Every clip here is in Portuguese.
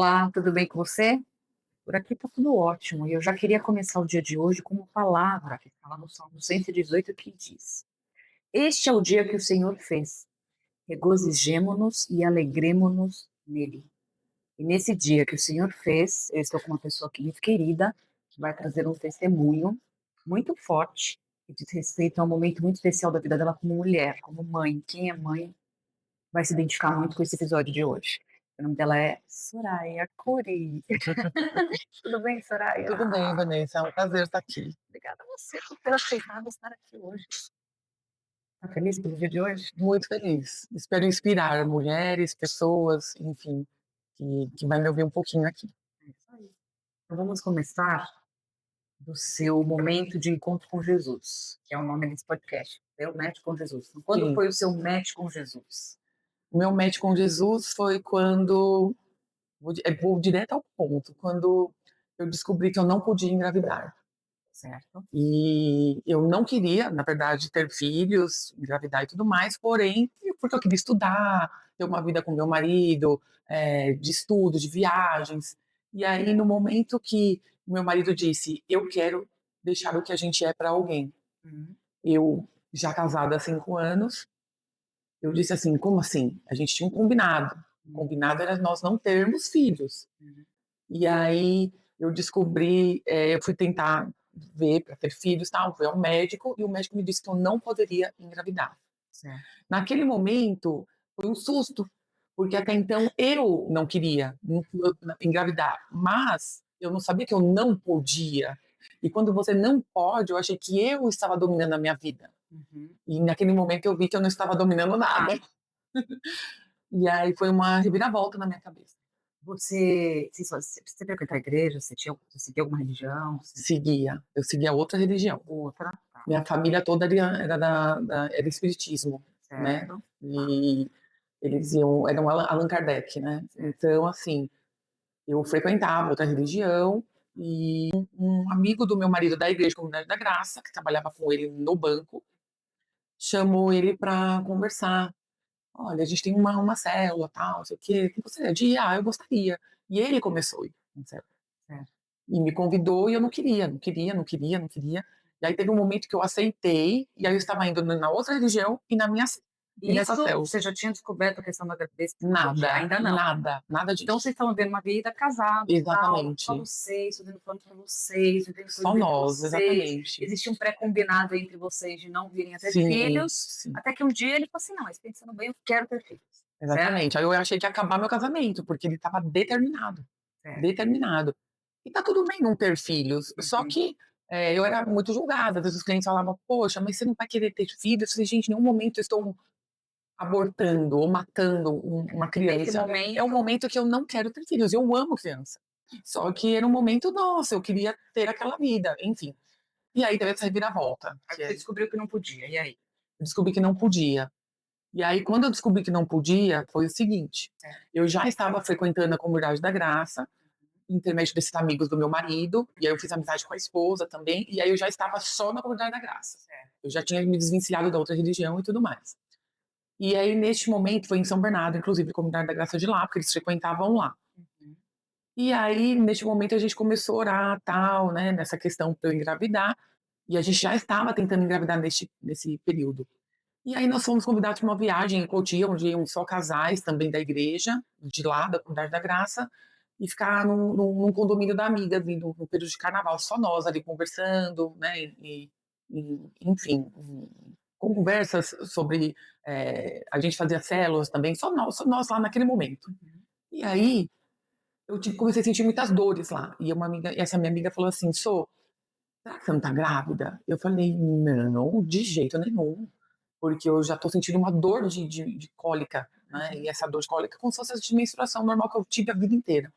Olá, tudo bem com você? Por aqui tá tudo ótimo e eu já queria começar o dia de hoje com uma palavra que está lá no Salmo 118 que diz: Este é o dia que o Senhor fez, regozijemo-nos e alegremo-nos nele. E nesse dia que o Senhor fez, eu estou com uma pessoa aqui muito querida, que vai trazer um testemunho muito forte, que diz respeito a um momento muito especial da vida dela como mulher, como mãe. Quem é mãe vai se identificar muito com esse episódio de hoje. O nome dela é Soraya Curi. Tudo bem, Soraya? Tudo bem, Vanessa, é um prazer estar aqui. Obrigada a você por ter aceitado estar aqui hoje. Está feliz pelo dia de hoje? Muito feliz. Espero inspirar mulheres, pessoas, enfim, que vai me ouvir um pouquinho aqui. É isso aí. Então vamos começar do seu momento de encontro com Jesus, que é o nome desse podcast. Seu match com Jesus. Então, quando Sim. foi o seu match com Jesus? O meu match com Jesus foi quando, vou direto ao ponto, quando eu descobri que eu não podia engravidar. Certo? E eu não queria, na verdade, ter filhos, engravidar e tudo mais, porém, porque eu queria estudar, ter uma vida com meu marido, de estudo, de viagens. E aí, no momento que meu marido disse, eu quero deixar o que a gente é para alguém, Uhum. eu, já casada há 5 anos, eu disse assim, como assim? A gente tinha um combinado. O combinado era nós não termos filhos. Uhum. E aí eu descobri, eu fui tentar ver para ter filhos, tal, fui ao médico e o médico me disse que eu não poderia engravidar. Certo. Naquele momento foi um susto, porque até então eu não queria engravidar, mas eu não sabia que eu não podia. E quando você não pode, eu achei que eu estava dominando a minha vida. Uhum. E naquele momento eu vi que eu não estava dominando nada. E aí foi uma reviravolta na minha cabeça. Você frequenta a igreja? Você seguia alguma religião? Eu seguia outra religião. Outra? Tá. Minha família toda era espiritismo, né? Certo. E eles eram Allan Kardec, né? Então, assim, eu frequentava outra religião e um amigo do meu marido da Igreja Comunidade da Graça, que trabalhava com ele no banco, chamou ele para conversar. Olha, a gente tem uma célula, tal, não sei o quê. O que você é? Eu gostaria. E ele começou a ir na célula. Certo. E me convidou e eu não queria, não queria, não queria, não queria. E aí teve um momento que eu aceitei, e aí eu estava indo na outra religião e e nessa Isso, célula. você já tinha descoberto a questão da gravidez? Nada, Ainda não. nada Então disso. vocês estão vivendo uma vida casados, tal, Exatamente. só vocês, fazendo plano pra vocês, vivendo Só coisas entre nós, vocês. exatamente. Existia um pré-combinado entre vocês de não virem a ter Sim, filhos, sim, até que um dia ele falou assim, não, mas pensando bem, eu quero ter filhos. exatamente. Aí eu achei que ia acabar meu casamento, porque ele estava determinado, Certo. determinado. E tá tudo bem não ter filhos, só que eu era muito julgada, às vezes os clientes falavam, poxa, mas você não vai querer ter filhos? Eu falei, gente, em nenhum momento eu estou abortando ou matando uma criança. É um momento que eu não quero ter filhos, eu amo criança. Só que era um momento, nossa, eu queria ter aquela vida, enfim. E aí teve essa reviravolta. Aí você descobriu que não podia, e aí? Eu descobri que não podia. E aí, quando eu descobri que não podia, foi o seguinte: eu já estava frequentando a Comunidade da Graça, intermédio desses amigos do meu marido, e aí eu fiz amizade com a esposa também, e aí eu já estava só na Comunidade da Graça. Eu já tinha me desvencilhado da outra religião e tudo mais. E aí, neste momento, foi em São Bernardo, inclusive, a Comunidade da Graça de lá, porque eles frequentavam lá. E aí, neste momento, a gente começou a orar, tal, né, nessa questão para eu engravidar, e a gente já estava tentando engravidar nesse período. E aí nós fomos convidados para uma viagem em Cotia, onde iam só casais também da igreja, de lá, da Comunidade da Graça, e ficar num condomínio da amiga, vindo no período de carnaval, só nós ali conversando, né, enfim, conversas sobre, a gente fazia células também, só nós lá naquele momento. E aí, comecei a sentir muitas dores lá, e essa minha amiga falou assim, será que você não tá grávida? Eu falei, não, de jeito nenhum, porque eu já tô sentindo uma dor de cólica, né? E essa dor de cólica é como se fosse de menstruação normal que eu tive a vida inteira.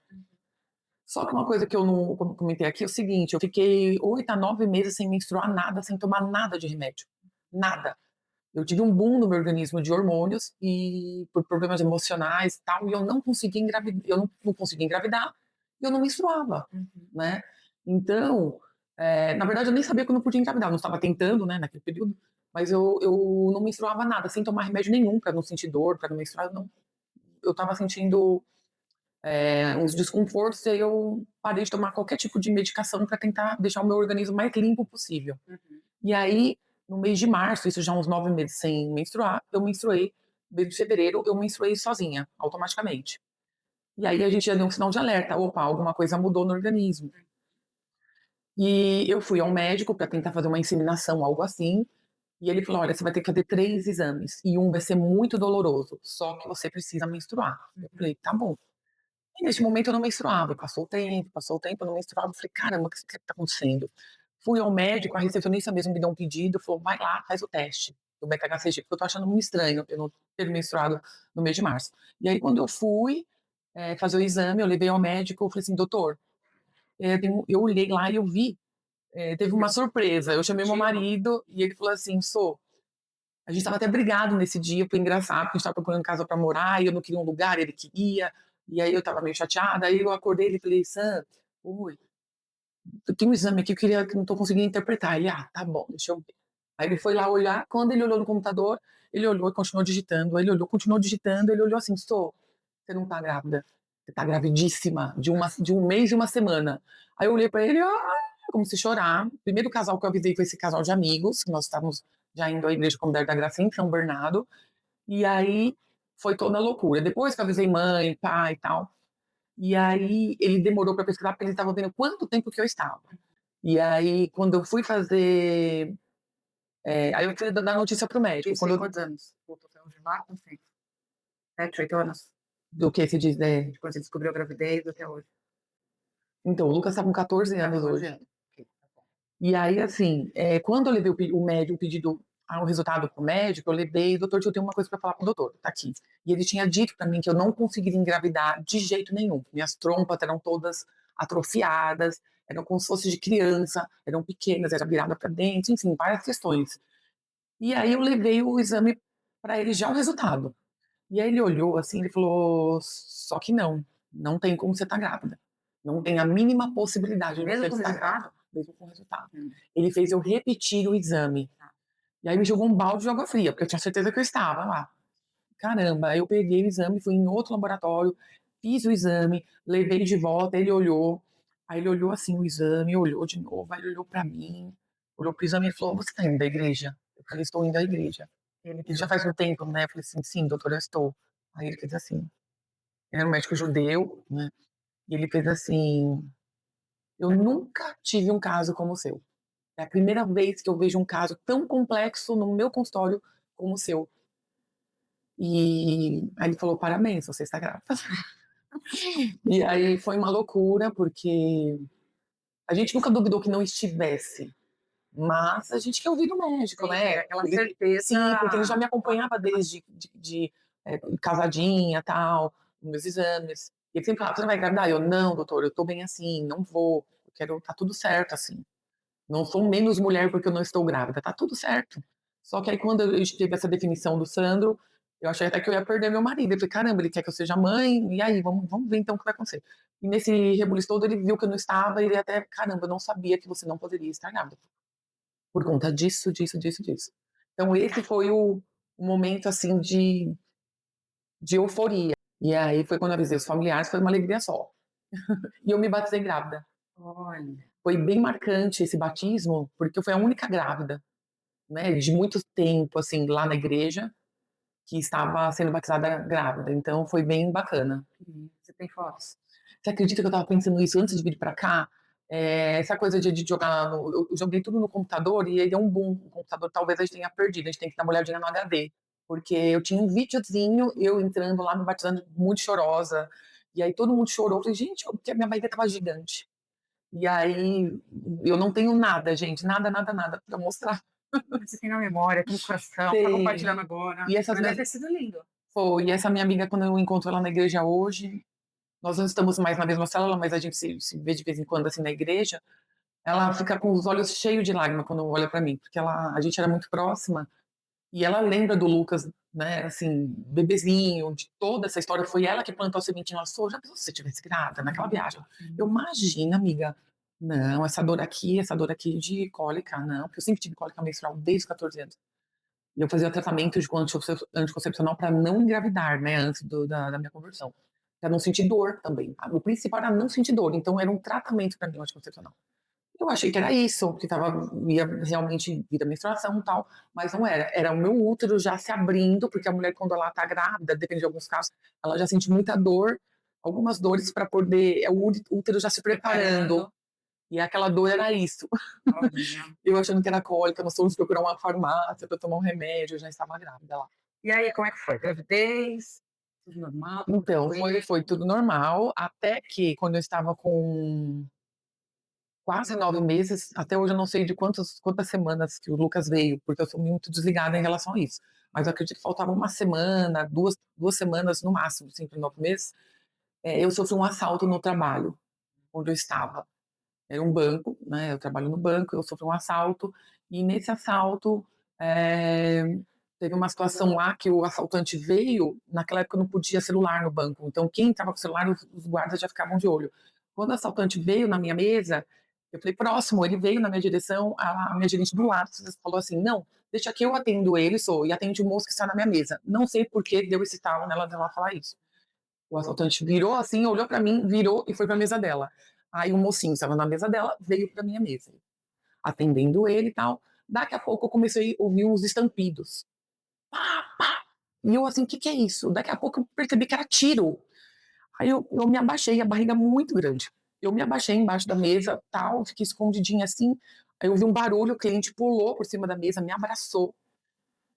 Só que uma coisa que eu não comentei aqui é o seguinte, eu fiquei 8 a 9 meses sem menstruar nada, sem tomar nada de remédio. Nada. Eu tive um boom no meu organismo de hormônios e por problemas emocionais e tal, e eu não conseguia engravidar, não conseguia engravidar e eu não menstruava, né? Então, na verdade, eu nem sabia que eu não podia engravidar, eu não estava tentando, né, naquele período, mas eu não menstruava nada, sem tomar remédio nenhum para não sentir dor, para não menstruar, não. Eu estava sentindo uns desconfortos, e aí eu parei de tomar qualquer tipo de medicação para tentar deixar o meu organismo mais limpo possível. E aí, no mês de março, isso já uns 9 meses sem menstruar, eu menstruei. No mês de fevereiro, eu menstruei sozinha, automaticamente. E aí a gente já deu um sinal de alerta. Opa, alguma coisa mudou no organismo. E eu fui ao médico para tentar fazer uma inseminação, algo assim. E ele falou: olha, você vai ter que fazer 3 exames. E um vai ser muito doloroso. Só que você precisa menstruar. Eu falei: tá bom. E nesse momento eu não menstruava. Passou o tempo, eu não menstruava. Eu falei: caramba, o que está acontecendo? Fui ao médico, a recepcionista mesmo me deu um pedido. Falou: vai lá, faz o teste do beta-HCG. Porque eu tô achando muito estranho eu não ter menstruado no mês de março. E aí, quando eu fui fazer o exame, eu levei ao médico. Eu falei assim: doutor, eu olhei lá e eu vi, teve uma surpresa. Eu chamei meu marido e ele falou assim: a gente estava até brigado nesse dia, foi engraçado, porque a gente estava procurando casa para morar e eu não queria um lugar, ele queria, e aí eu estava meio chateada. Aí eu acordei e falei: Sam, oi, eu tenho um exame aqui que não estou conseguindo interpretar. Ele: tá bom, deixa eu ver. Aí ele foi lá olhar, quando ele olhou no computador, ele olhou e continuou digitando, ele olhou, continuou digitando, ele olhou assim: você não tá grávida, você tá gravidíssima, de um mês e uma semana. Aí eu olhei para ele, como se chorar. O primeiro casal que eu avisei foi esse casal de amigos, que nós estávamos já indo à igreja Comunidade da Graça em São Bernardo, e aí foi toda a loucura. Depois que eu avisei mãe, pai e tal, e aí ele demorou para pesquisar, porque ele estava vendo quanto tempo que eu estava. E aí, quando eu fui fazer. Aí eu fui dar notícia pro médico. Isso, tem quantos anos? Voltou a de lá? Não sei. 7, 8 anos? Do que se diz, né? De quando você descobriu a gravidez até hoje. Então, o Lucas está com 14 anos hoje. Ok, tá bom. E aí, assim, quando eu levei o pedido, o resultado pro médico, eu levei: doutor, eu tenho uma coisa para falar com o doutor, tá aqui. E ele tinha dito para mim que eu não conseguiria engravidar de jeito nenhum. Minhas trompas eram todas atrofiadas, eram como se fosse de criança, eram pequenas, era virada para dentro, enfim, várias questões. E aí eu levei o exame para ele, já o resultado. E aí ele olhou assim, ele falou: só que não tem como você estar grávida. Não tem a mínima possibilidade de Mesmo você com o estar resultado? grávida, mesmo com o resultado. Ele fez eu repetir o exame. E aí me jogou um balde de água fria, porque eu tinha certeza que eu estava lá. Caramba, aí eu peguei o exame, fui em outro laboratório, fiz o exame, levei de volta, ele olhou. Aí ele olhou assim o exame, olhou de novo, aí ele olhou pra mim, olhou pro exame e falou: você tá indo da igreja? Eu falei: estou indo da igreja. Ele já faz um tempo, né? Eu falei assim: sim, doutor, eu estou. Aí ele fez assim, ele era um médico judeu, né? E ele fez assim: eu nunca tive um caso como o seu. É a primeira vez que eu vejo um caso tão complexo no meu consultório como o seu. E aí ele falou: parabéns, você está grávida. E aí foi uma loucura, porque a gente nunca duvidou que não estivesse, mas a gente quer ouvir do médico, né? Aquela certeza. Sim, porque ele já me acompanhava desde casadinha, tal, nos meus exames. E ele sempre falava: você não vai engravidar? Eu: não, doutor, eu tô bem assim, não vou, eu quero, tá tudo certo assim. Não sou menos mulher porque eu não estou grávida, tá tudo certo. Só que aí quando eu tive essa definição do Sandro, eu achei até que eu ia perder meu marido. Eu falei: caramba, ele quer que eu seja mãe, e aí, vamos ver então o que vai acontecer. E nesse rebuliço todo, ele viu que eu não estava, e ele até: caramba, eu não sabia que você não poderia estar grávida. Por conta disso, disso, disso, disso. Então esse foi o momento, assim, de euforia. E aí foi quando eu avisei os familiares, foi uma alegria só. E eu me batizei grávida. Olha. Foi bem marcante esse batismo, porque eu fui a única grávida, né, de muito tempo, assim, lá na igreja, que estava sendo batizada grávida. Então foi bem bacana. Você tem fotos? Você acredita que eu estava pensando isso antes de vir para cá? Essa coisa de jogar, eu joguei tudo no computador e ele é um bom computador, talvez a gente tenha perdido, a gente tem que dar uma olhadinha no HD, porque eu tinha um videozinho, eu entrando lá, me batizando muito chorosa, e aí todo mundo chorou, eu falei: gente, porque a minha barriga estava gigante. E aí eu não tenho nada, gente, nada, nada, nada para mostrar. Você tem na memória, tem no coração, tá Tem. compartilhando agora. E essas Mas deve minhas... ter sido lindo. Foi, e essa minha amiga, quando eu encontro ela na igreja hoje, nós não estamos mais na mesma célula, mas a gente se vê de vez em quando assim na igreja. Ela fica com os olhos cheios de lágrima quando olha para mim, porque a gente era muito próxima e ela lembra do Lucas, né, assim, bebezinho, de toda essa história. Foi ela que plantou a sementinha. Ela falou: já pensou se você tivesse grávida naquela viagem? Eu: imagina, amiga. Não, essa dor aqui de cólica, não, porque eu sempre tive cólica menstrual desde os 14 anos. E eu fazia tratamento de anticoncepcional para não engravidar, né, antes da minha conversão. pra não sentir dor também. O principal era não sentir dor, então era um tratamento para mim anticoncepcional. Eu achei que era isso, que ia realmente vir a menstruação e tal, mas não era. Era o meu útero já se abrindo, porque a mulher, quando ela tá grávida, depende de alguns casos, ela já sente muita dor, algumas dores para poder. É o útero já se preparando. E aquela dor era isso. Eu achando que era cólica, nós fomos procurar uma farmácia para tomar um remédio, eu já estava grávida lá. E aí, como é que foi? Gravidez? Tudo normal? Então, foi tudo normal, até que quando eu estava com quase 9 meses, até hoje eu não sei de quantas semanas que o Lucas veio, porque eu sou muito desligada em relação a isso. Mas eu acredito que faltava uma semana, duas semanas no máximo, sempre 9 meses. Eu sofri um assalto no trabalho, onde eu estava. Era um banco, né? Eu trabalho no banco, eu sofri um assalto, e nesse assalto é, teve uma situação lá que o assaltante veio, naquela época não podia celular no banco, então quem estava com celular, os guardas já ficavam de olho. Quando o assaltante veio na minha mesa, eu falei, próximo, ele veio na minha direção, a minha gerente do lado falou assim, não, deixa que eu atendo ele, e atende o moço que está na minha mesa. Não sei por que deu esse talo nela dela falar isso. O assaltante virou assim, olhou para mim, virou e foi para a mesa dela. Aí o mocinho estava na mesa dela, veio para minha mesa, atendendo ele e tal. Daqui a pouco eu comecei a ouvir uns estampidos. Pá, pá. E eu assim, o que é isso? Daqui a pouco eu percebi que era tiro. Aí eu me abaixei, a barriga muito grande. Eu me abaixei embaixo da mesa, tal, fiquei escondidinha assim. Aí eu ouvi um barulho, o cliente pulou por cima da mesa, me abraçou.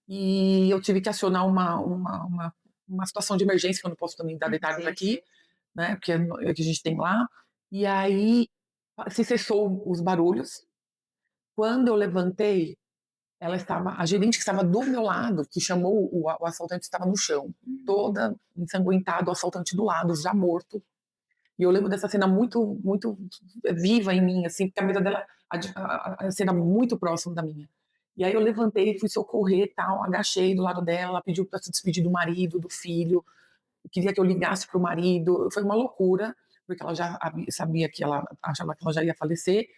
E eu tive que acionar uma situação de emergência, que eu não posso também dar detalhes aqui, né, porque é que a gente tem lá. E aí se cessou os barulhos. Quando eu levantei, a gerente que estava do meu lado, que chamou o assaltante, estava no chão, toda ensanguentada, o assaltante do lado, já morto. E eu lembro dessa cena muito, muito viva em mim, assim, porque a mesa dela, a cena muito próxima da minha. E aí eu levantei, fui socorrer, tal, agachei do lado dela, pediu para se despedir do marido, do filho, queria que eu ligasse para o marido. Foi uma loucura, porque ela já sabia que ela achava que ela já ia falecer.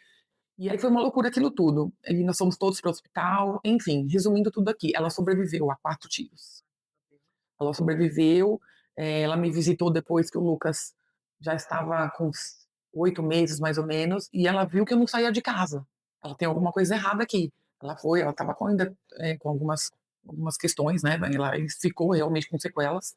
E aí foi uma loucura aquilo tudo. E nós fomos todos para o hospital, enfim, resumindo tudo aqui, ela sobreviveu a 4 tiros. Ela sobreviveu, ela me visitou depois que o Lucas já estava com 8 meses, mais ou menos, e ela viu que eu não saía de casa. Ela tem alguma coisa errada aqui. Ela estava ainda com algumas questões, né? Ela ficou realmente com sequelas.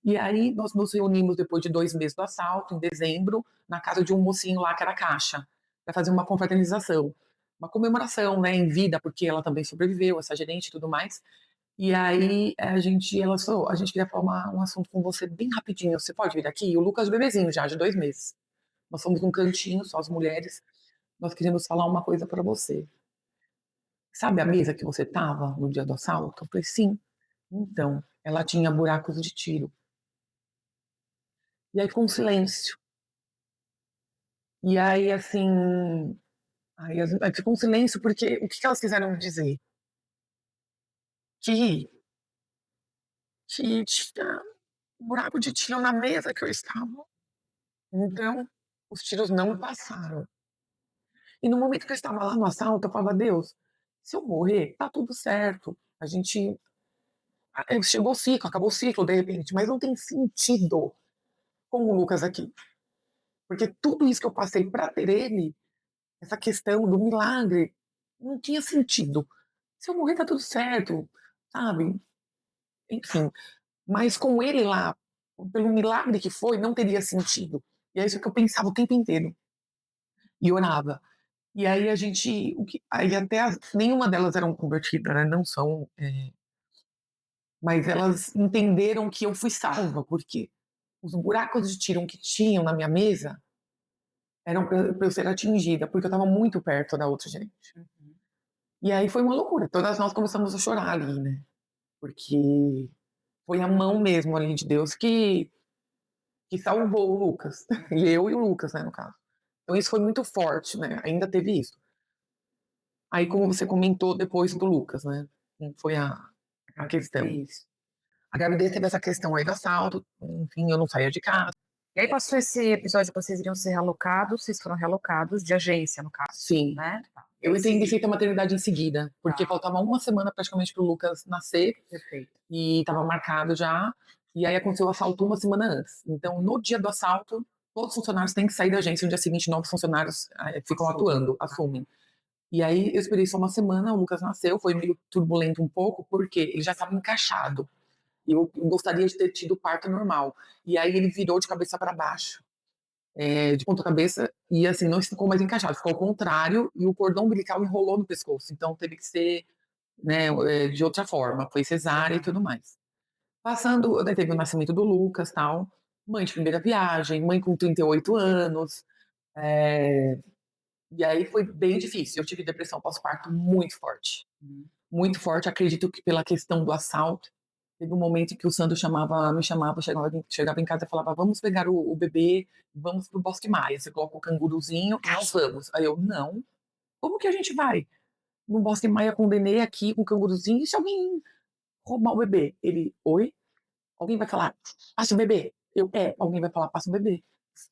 E aí nós nos reunimos depois de 2 meses do assalto, em dezembro, na casa de um mocinho lá que era caixa, para fazer uma confraternização, uma comemoração, né, em vida, porque ela também sobreviveu, essa gerente e tudo mais. E aí ela falou, a gente queria falar um assunto com você bem rapidinho, você pode vir aqui? E o Lucas bebezinho já, de 2 meses. Nós fomos num cantinho, só as mulheres, nós queríamos falar uma coisa para você. Sabe a mesa que você tava no dia do assalto? Eu falei, sim. Então, ela tinha buracos de tiro. E aí ficou um silêncio. E aí, assim, aí ficou um silêncio porque o que elas quiseram dizer? Que tinha um buraco de tiro na mesa que eu estava. Então, os tiros não passaram. E no momento que eu estava lá no assalto, eu falava, Deus, se eu morrer, tá tudo certo. A gente chegou o ciclo, acabou o ciclo de repente, mas não tem sentido com o Lucas aqui. Porque tudo isso que eu passei para ter ele, essa questão do milagre, não tinha sentido. Se eu morrer, tá tudo certo, sabe? Enfim, mas com ele lá, pelo milagre que foi, não teria sentido. E é isso que eu pensava o tempo inteiro. E orava. E aí a gente, aí até nenhuma delas eram convertidas, né? Não são, mas elas entenderam que eu fui salva, porque os buracos de tiro que tinham na minha mesa eram para eu ser atingida, porque eu estava muito perto da outra gente. E aí foi uma loucura. Todas nós começamos a chorar ali, né? Porque foi a mão mesmo ali de Deus que salvou o Lucas. E eu e o Lucas, né, no caso. Então isso foi muito forte, né? Ainda teve isso. Aí, como você comentou depois do Lucas, né? Foi a questão. Isso. A gravidez teve essa questão aí do assalto, enfim, eu não saía de casa. E aí passou esse episódio que vocês iriam ser realocados, vocês foram realocados de agência, no caso. Sim. Né? Eu entendi feita a maternidade em seguida, porque faltava uma semana praticamente para o Lucas nascer. Perfeito. E estava marcado já. E aí aconteceu o assalto uma semana antes. Então, no dia do assalto, todos os funcionários têm que sair da agência. No dia seguinte, novos funcionários ficam atuando, assumem. E aí eu esperei só uma semana, o Lucas nasceu, foi meio turbulento um pouco, porque ele já estava encaixado. E eu gostaria de ter tido parto normal. E aí ele virou de cabeça para baixo, de ponta cabeça, e assim, não ficou mais encaixado, ficou ao contrário, e o cordão umbilical enrolou no pescoço. Então teve que ser, né, de outra forma, foi cesárea e tudo mais. Passando, daí teve o nascimento do Lucas, tal, mãe de primeira viagem, mãe com 38 anos, é, e aí foi bem difícil. Eu tive depressão pós-parto muito forte. Muito forte. Acredito que pela questão do assalto. Teve um momento em que o Sandro me chamava, chegava em casa e falava: vamos pegar o bebê, vamos pro Bosque Maia. Você coloca o canguruzinho e nós vamos. Aí eu, não. Como que a gente vai no Bosque Maia com o nenê aqui, com o canguruzinho? E se alguém roubar o bebê? Ele, oi? Alguém vai falar, passa o bebê? Eu, alguém vai falar, passa o bebê.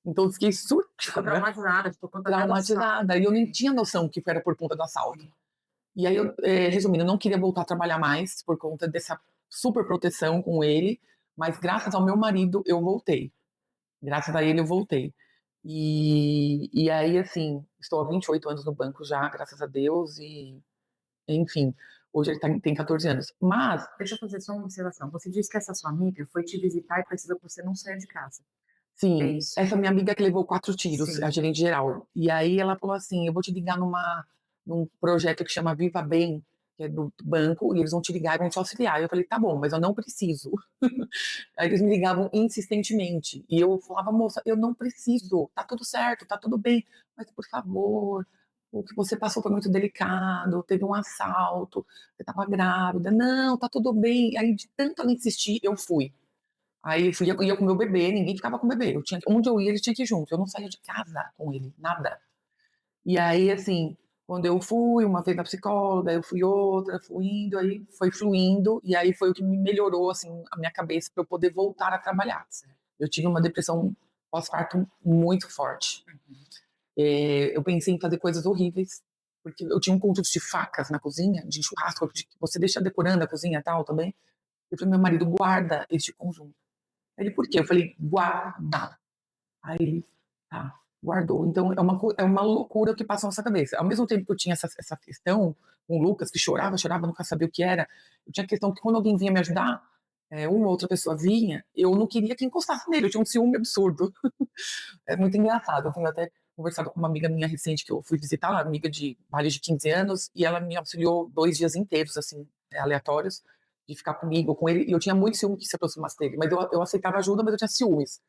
Então eu fiquei surtada. Traumatizada, por conta Traumatizada. E eu nem tinha noção que era por conta do assalto. E aí, resumindo, eu não queria voltar a trabalhar mais por conta dessa super proteção com ele, mas graças ao meu marido eu voltei. Graças a ele eu voltei. E aí, assim, estou há 28 anos no banco já, graças a Deus, e enfim, hoje ele tem 14 anos. Mas, Deixa eu fazer só uma observação. Você disse que essa sua amiga foi te visitar e precisou que você não saia de casa. É sim, isso. essa minha amiga que levou 4 tiros, Sim. a gerente geral. E aí ela falou assim: eu vou te ligar num projeto que chama Viva Bem, que é do banco, e eles vão te ligar e vão te auxiliar. Eu falei: tá bom, mas eu não preciso. Aí eles me ligavam insistentemente. E eu falava: moça, eu não preciso, tá tudo certo, tá tudo bem, mas por favor, o que você passou foi muito delicado, teve um assalto, você tava grávida. Não, tá tudo bem. Aí de tanto ela insistir, eu fui. Aí eu ia com o meu bebê, ninguém ficava com o bebê. Onde eu ia, ele tinha que ir junto. Eu não saía de casa com ele, nada. E aí, assim, quando eu fui, uma vez na psicóloga, eu fui outra, fui indo, aí foi fluindo, e aí foi o que me melhorou, assim, a minha cabeça para eu poder voltar a trabalhar. Eu tive uma depressão pós-parto muito forte. Eu pensei em fazer coisas horríveis, porque eu tinha um conjunto de facas na cozinha, de churrasco, que você deixa decorando a cozinha e tal também. Eu falei, meu marido, guarda este conjunto. Ele, por quê? Eu falei, guarda. Aí ele, tá, guardou. Então é uma loucura que passa na nossa cabeça. Ao mesmo tempo que eu tinha essa questão com o Lucas, que chorava, chorava, nunca sabia o que era, eu tinha a questão que quando alguém vinha me ajudar, uma outra pessoa vinha, eu não queria que encostasse nele, eu tinha um ciúme absurdo. É muito engraçado. Eu tenho até conversado com uma amiga minha recente que eu fui visitar, uma amiga de mais de 15 anos, e ela me auxiliou 2 dias inteiros, assim, aleatórios, de ficar comigo, com ele, e eu tinha muito ciúme que se aproximasse dele, mas eu aceitava ajuda, mas eu tinha ciúmes.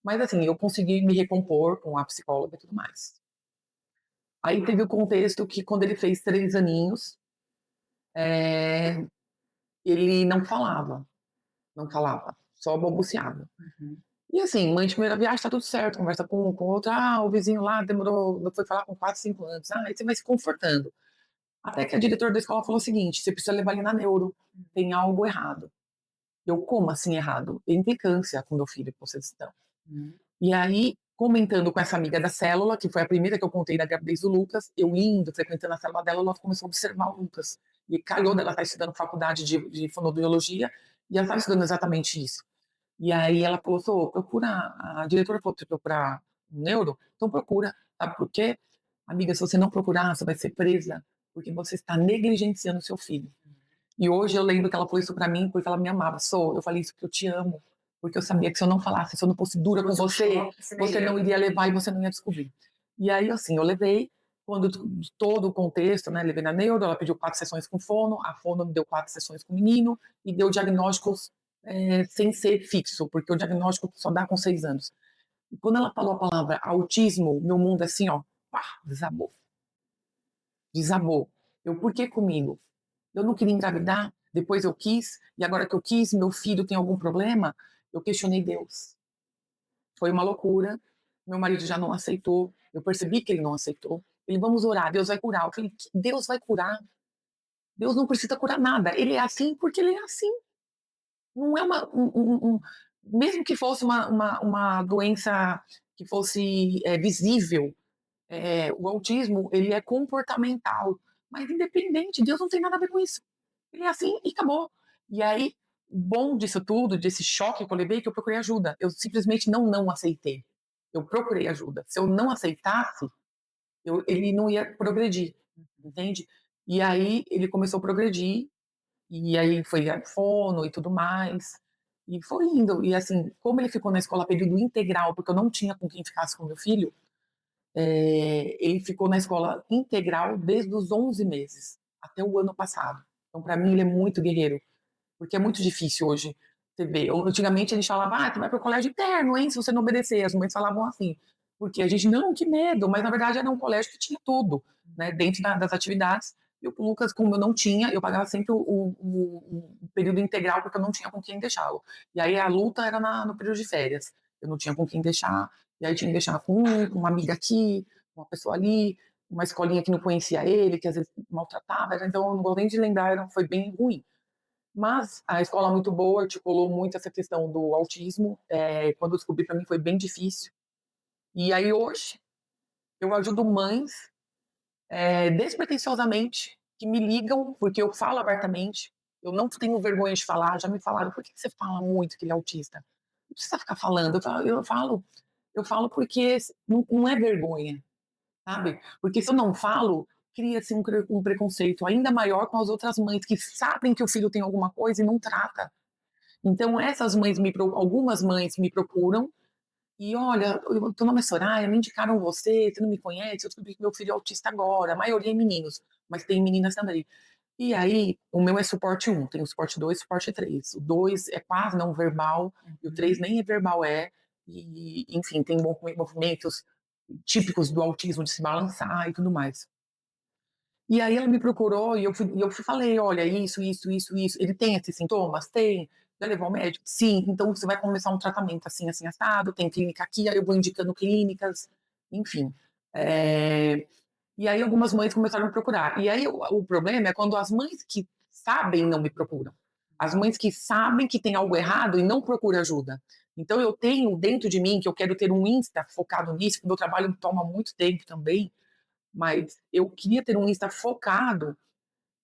Mas assim, eu consegui me recompor com a psicóloga e tudo mais. Aí teve o contexto que quando ele fez 3 aninhos, é, ele não falava, só balbuciava. E assim, mãe de primeira viagem, tá tudo certo, conversa com um, com outro, o vizinho lá demorou, foi falar com 4, 5 anos, aí você vai se confortando. Até que a diretora da escola falou o seguinte, você precisa levar ele na neuro, tem algo errado. Eu, como assim errado? Implicância com meu filho, com vocês estão. E aí, comentando com essa amiga da célula, que foi a primeira que eu contei da gravidez do Lucas, eu indo, frequentando a célula dela, ela começou a observar o Lucas. E calhou dela estar estudando faculdade de fonoaudiologia, e ela estava estudando exatamente isso. E aí ela falou, procura, a diretora falou para procurar um neuro, então procura, sabe por quê? Amiga, se você não procurar, você vai ser presa, porque você está negligenciando o seu filho. E hoje eu lembro que ela falou isso pra mim porque ela me amava. Eu falei isso porque eu te amo. Porque eu sabia que se eu não falasse, se eu não fosse dura com você, você não iria levar e você não ia descobrir. E aí, assim, eu levei, quando todo o contexto, né, levei na neuro, ela pediu 4 sessões com fono, a fono me deu 4 sessões com o menino e deu diagnósticos sem ser fixo, porque o diagnóstico só dá com 6 anos. E quando ela falou a palavra autismo, meu mundo assim, ó, pá, desabou. Desabou. Por que comigo? Eu não queria engravidar, depois eu quis, e agora que eu quis, meu filho tem algum problema? Eu questionei Deus. Foi uma loucura. Meu marido já não aceitou. Eu percebi que ele não aceitou. Ele, vamos orar, Deus vai curar. Eu falei, Deus vai curar? Deus não precisa curar nada. Ele é assim porque ele é assim. Não é mesmo que fosse uma doença que fosse visível, o autismo, ele é comportamental. Mas independente, Deus não tem nada a ver com isso. Ele é assim e acabou. E aí, bom disso tudo, desse choque que eu levei, que eu procurei ajuda. Eu simplesmente não aceitei. Eu procurei ajuda. Se eu não aceitasse, ele não ia progredir, entende? E aí ele começou a progredir, e aí foi a fono e tudo mais, e foi indo. E assim, como ele ficou na escola período integral, porque eu não tinha com quem ficasse com meu filho, ele ficou na escola integral desde os 11 meses, até o ano passado. Então, para mim, ele é muito guerreiro, porque é muito difícil hoje. Você vê, antigamente a gente falava, tu vai pro colégio interno, hein, se você não obedecer. As mães falavam assim, porque a gente, não, que medo, mas na verdade era um colégio que tinha tudo, né, dentro das atividades. E o Lucas, como eu não tinha, eu pagava sempre o período integral, porque eu não tinha com quem deixá-lo. E aí a luta era no período de férias. Eu não tinha com quem deixar, e aí tinha que deixar com uma amiga aqui, uma pessoa ali, uma escolinha que não conhecia ele, que às vezes maltratava, então eu não gosto nem de lembrar, foi bem ruim. Mas a escola é muito boa, articulou muito essa questão do autismo. Quando eu descobri, para mim foi bem difícil. E aí hoje eu ajudo mães despretensiosamente que me ligam, porque eu falo abertamente. Eu não tenho vergonha de falar. Já me falaram, por que você fala muito que ele é autista? Não precisa ficar falando. Eu falo porque não é vergonha, sabe? Porque se eu não falo, cria-se um preconceito ainda maior com as outras mães que sabem que o filho tem alguma coisa e não trata. Então, essas mães, algumas mães me procuram e, olha, teu nome é Soraya, me indicaram você não me conhece, eu descobri que meu filho é autista agora, a maioria é meninos, mas tem meninas também. E aí, o meu é suporte 1, tem o suporte 2 e suporte 3. O 2 é quase não verbal, e o 3 nem é verbal e, enfim, tem movimentos típicos do autismo de se balançar e tudo mais. E aí ela me procurou e eu falei, olha, isso. Ele tem esses sintomas? Tem. Já levou ao médico? Sim. Então você vai começar um tratamento assim, assim, assado. Tem clínica aqui, aí eu vou indicando clínicas, enfim. E aí algumas mães começaram a me procurar. E aí o problema é quando as mães que sabem não me procuram. As mães que sabem que tem algo errado e não procuram ajuda. Então eu tenho dentro de mim que eu quero ter um Insta focado nisso, que meu trabalho toma muito tempo também, mas eu queria ter um Insta focado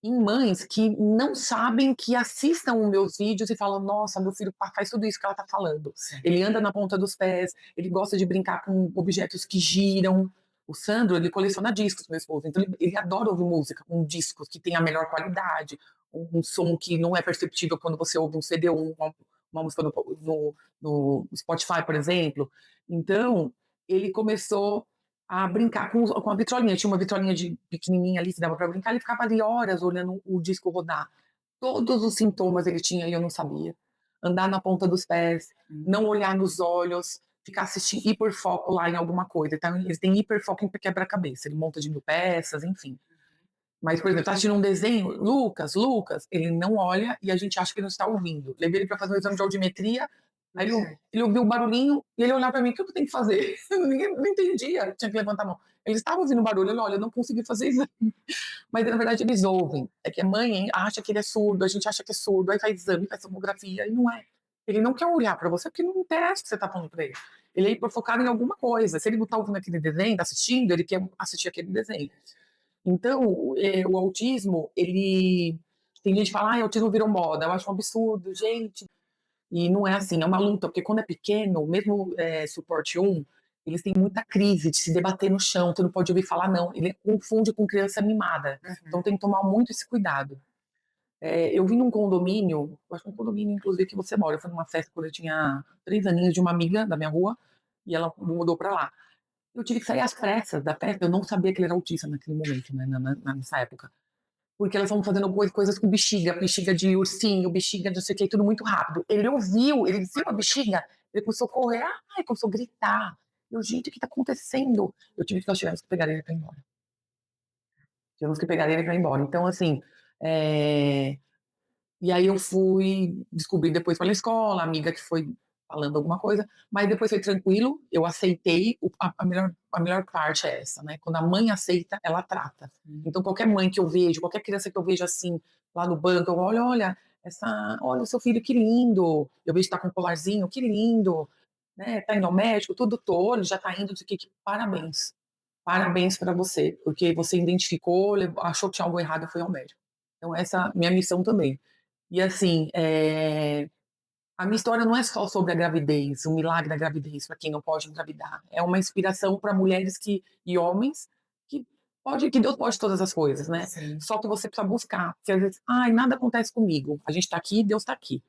em mães que não sabem, que assistam os meus vídeos e falam, nossa, meu filho faz tudo isso que ela tá falando. Ele anda na ponta dos pés, ele gosta de brincar com objetos que giram. O Sandro, ele coleciona discos, meu esposo, então ele adora ouvir música com discos que tem a melhor qualidade, um som que não é perceptível quando você ouve um CD ou uma música no Spotify, por exemplo. Então, ele começou a brincar com a vitrolinha. Tinha uma vitrolinha de pequenininha ali que dava para brincar. Ele ficava ali horas olhando o disco rodar. Todos os sintomas ele tinha e eu não sabia. Andar na ponta dos pés, não olhar nos olhos, ficar assistindo hiperfoco lá em alguma coisa. Então, ele tem hiperfoco em quebra-cabeça. Ele monta de 1000 peças, enfim. Mas, por exemplo, tá assistindo um desenho, Lucas, ele não olha e a gente acha que ele não está ouvindo. Levei ele para fazer um exame de audiometria, aí ele ouviu o barulhinho e ele olhava para mim, o que eu tenho que fazer? Ninguém não entendia, tinha que levantar a mão. Ele estava ouvindo o barulho, ele, olha, eu não consegui fazer exame. Mas, na verdade, eles ouvem. É que a mãe acha que ele é surdo, a gente acha que é surdo, aí faz exame, faz tomografia, e não é. Ele não quer olhar para você porque não interessa o que você está falando para ele. Ele é hiperfocado em alguma coisa. Se ele não está ouvindo aquele desenho, está assistindo, ele quer assistir aquele desenho. Então, o autismo, ele. Tem gente que fala, o autismo virou moda. Eu acho um absurdo, gente. E não é assim, é uma luta, porque quando é pequeno, mesmo suporte 1, eles têm muita crise de se debater no chão, tu não pode ouvir falar não. Ele confunde com criança mimada. Então tem que tomar muito esse cuidado. Eu vim num condomínio, acho que um condomínio, inclusive, que você mora. Eu fui numa festa quando eu tinha 3 aninhos de uma amiga da minha rua, e ela mudou pra lá. Eu tive que sair às pressas da festa, eu não sabia que ele era autista naquele momento, né, nessa época. Porque elas estavam fazendo coisas com bexiga de ursinho, bexiga de não sei o que, tudo muito rápido. Ele ouviu, ele viu a bexiga, ele começou a correr, começou a gritar. Eu, gente, o que tá acontecendo? Eu tive que, nós tivemos que pegar ele pra ir embora. Tivemos que pegar ele pra ir embora. Então, assim, e aí eu fui descobrir depois pela escola, a amiga que foi falando alguma coisa, mas depois foi tranquilo, eu aceitei, a melhor parte é essa, né? Quando a mãe aceita, ela trata. Então qualquer mãe que eu vejo, qualquer criança que eu vejo assim, lá no banco, eu olho, olha o seu filho, que lindo. Eu vejo que tá com um colarzinho, que lindo, né? Tá indo ao médico, tudo tolo, já tá indo, parabéns. Parabéns para você, porque você identificou, achou que tinha algo errado e foi ao médico. Então essa é a minha missão também. E assim, a minha história não é só sobre a gravidez, o milagre da gravidez para quem não pode engravidar. É uma inspiração para mulheres e homens que Deus pode todas as coisas, né? Sim. Só que você precisa buscar. Porque às vezes, ai, nada acontece comigo. A gente está aqui, Deus está aqui.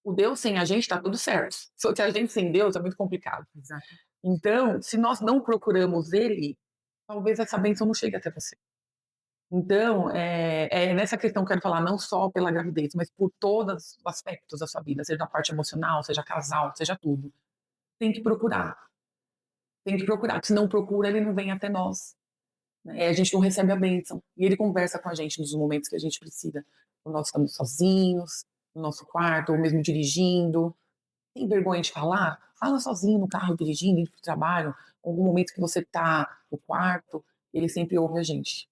O Deus sem a gente está tudo certo. Só que a gente sem Deus é muito complicado. Exato. Então, se nós não procuramos Ele, talvez essa bênção não chegue até você. Então, é nessa questão que eu quero falar, não só pela gravidez, mas por todos os aspectos da sua vida, seja a parte emocional, seja casal, seja tudo. Tem que procurar. Tem que procurar. Porque se não procura, ele não vem até nós. Né? A gente não recebe a bênção. E ele conversa com a gente nos momentos que a gente precisa. Quando nós estamos sozinhos, no nosso quarto, ou mesmo dirigindo. Tem vergonha de falar? Fala sozinho no carro, dirigindo, indo para o trabalho. Algum momento que você está no quarto, ele sempre ouve a gente.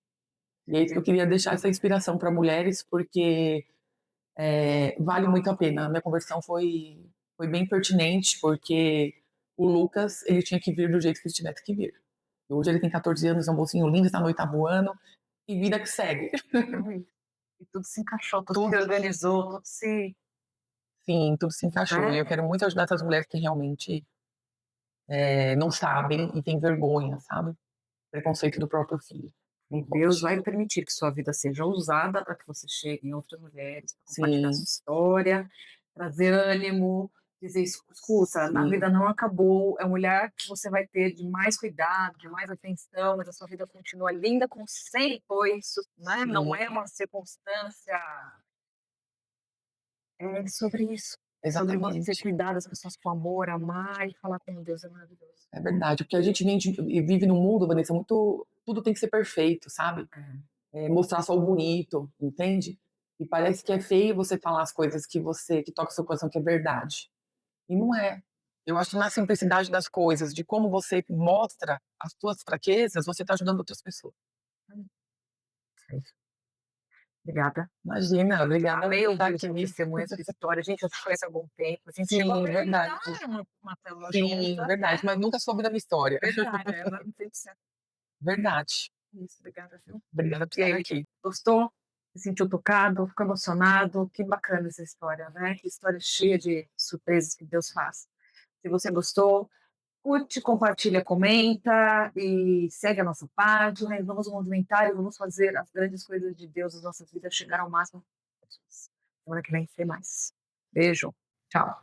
E é isso que eu queria deixar essa inspiração para mulheres, porque vale muito a pena. A minha conversão foi bem pertinente, porque o Lucas, ele tinha que vir do jeito que ele tivesse que vir. E hoje ele tem 14 anos, é um mocinho lindo, está no 8º ano, e vida que segue. E tudo se encaixou, tudo Tudo. se organizou, tudo se... Sim, tudo se encaixou. E É. eu quero muito ajudar essas mulheres que realmente não sabem e têm vergonha, sabe? Preconceito do próprio filho. E Deus vai permitir que sua vida seja usada para que você chegue em outras mulheres, para compartilhar Sim. sua história, trazer ânimo, dizer, escuta, a Sim. vida não acabou, é um olhar que você vai ter de mais cuidado, de mais atenção, mas a sua vida continua linda como sempre foi, isso, né? Não é uma circunstância, é sobre isso. É sobre você Exatamente. cuidar das pessoas com amor, amar e falar com Deus é maravilhoso. É verdade. Porque a gente vive num mundo, Vanessa, muito. Tudo tem que ser perfeito, sabe? Mostrar só o bonito, entende? E parece que é feio você falar as coisas que tocam o seu coração, que é verdade. E não é. Eu acho que na simplicidade das coisas, de como você mostra as suas fraquezas, você está ajudando outras pessoas. É isso. Obrigada. Imagina, obrigada Amei por ouvir estar o seu aqui. testemunho, a sua história. Gente, eu te conheço há algum tempo. A gente Sim, chegou a verdade. frequentar uma célula Sim, juntas, verdade. né? Mas nunca soube da minha história. Verdade, ela não tem certo. Verdade. Isso, obrigada, viu? Obrigada por E estar aí, aqui. gostou? Se sentiu tocado? Ficou emocionado? Que bacana essa história, né? Que história cheia de surpresas que Deus faz. Se você gostou, curte, compartilha, comenta e segue a nossa página. E vamos movimentar e vamos fazer as grandes coisas de Deus nas nossas vidas chegar ao máximo de pessoas. Semana que vem tem mais. Beijo. Tchau.